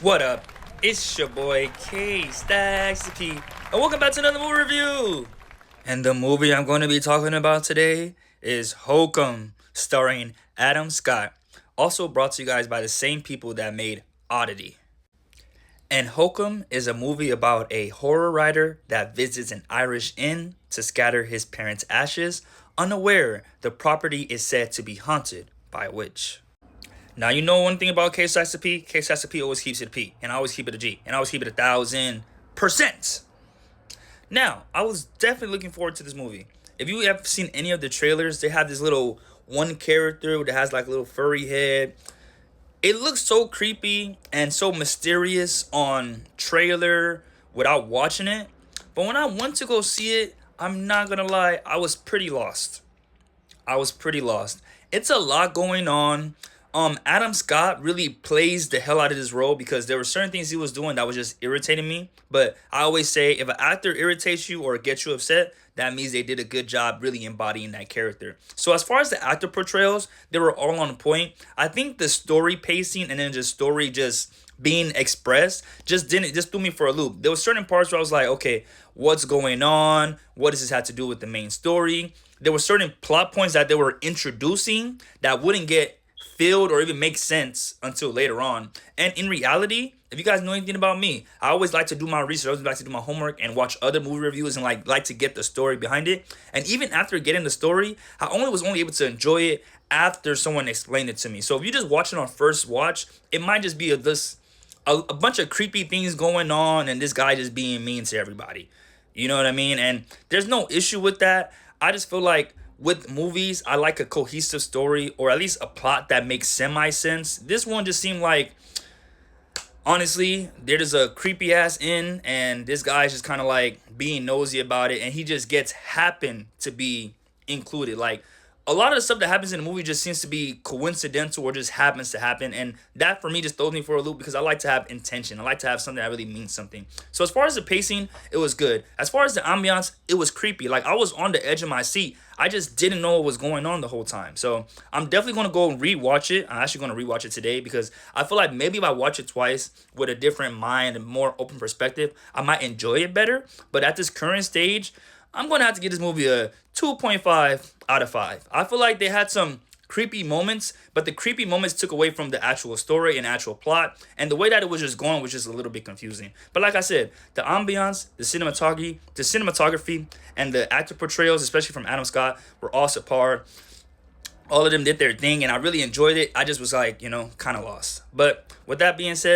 What up? It's your boy KSTAKS, and welcome back to another movie review. And the movie I'm going to be talking about today is Hokum, starring Adam Scott. Also brought to you guys by the same people that made Oddity. And Hokum is a movie about a horror writer that visits an Irish inn to scatter his parents' ashes, unaware the property is said to be haunted by a witch. Now, you know one thing about KSTAKS, KSTAKS always keeps it a P, and I always keep it a G, and I always keep it 1,000%. Now, I was definitely looking forward to this movie. If you have seen any of the trailers, they have this little one character that has like a little furry head. It looks so creepy and so mysterious on trailer without watching it. But when I went to go see it, I'm not gonna lie, I was pretty lost. It's a lot going on. Adam Scott really plays the hell out of this role because there were certain things he was doing that was just irritating me. But I always say if an actor irritates you or gets you upset, that means they did a good job really embodying that character. So as far as the actor portrayals, they were all on point. I think the story pacing and then just story just being expressed just threw me for a loop. There were certain parts where I was like, okay, what's going on? What does this have to do with the main story? There were certain plot points that they were introducing that wouldn't get filled or even make sense until later on. And in reality, if you guys know anything about me, I always like to do my research, I always like to do my homework and watch other movie reviews and like to get the story behind it. And even after getting the story, I was only able to enjoy it after someone explained it to me. So if you just watch it on first watch, it might just be a bunch of creepy things going on and this guy just being mean to everybody. You know what I mean? And there's no issue with that. I just feel like with movies, I like a cohesive story or at least a plot that makes semi-sense. This one just seemed like, honestly, there's a creepy ass inn and this guy's just kind of like being nosy about it and he just happened to be included. Like, a lot of the stuff that happens in the movie just seems to be coincidental or just happens to happen. And that for me just throws me for a loop because I like to have intention. I like to have something that really means something. So as far as the pacing, it was good. As far as the ambiance, it was creepy. Like, I was on the edge of my seat. I just didn't know what was going on the whole time. So I'm definitely going to go and rewatch it. I'm actually going to rewatch it today because I feel like maybe if I watch it twice with a different mind and more open perspective, I might enjoy it better. But at this current stage, I'm going to have to give this movie a 2.5 out of 5. I feel like they had some creepy moments, but the creepy moments took away from the actual story and actual plot. And the way that it was just going was just a little bit confusing. But like I said, the ambiance, the cinematography, and the actor portrayals, especially from Adam Scott, were all subpar. All of them did their thing, and I really enjoyed it. I just was like, kind of lost. But with that being said,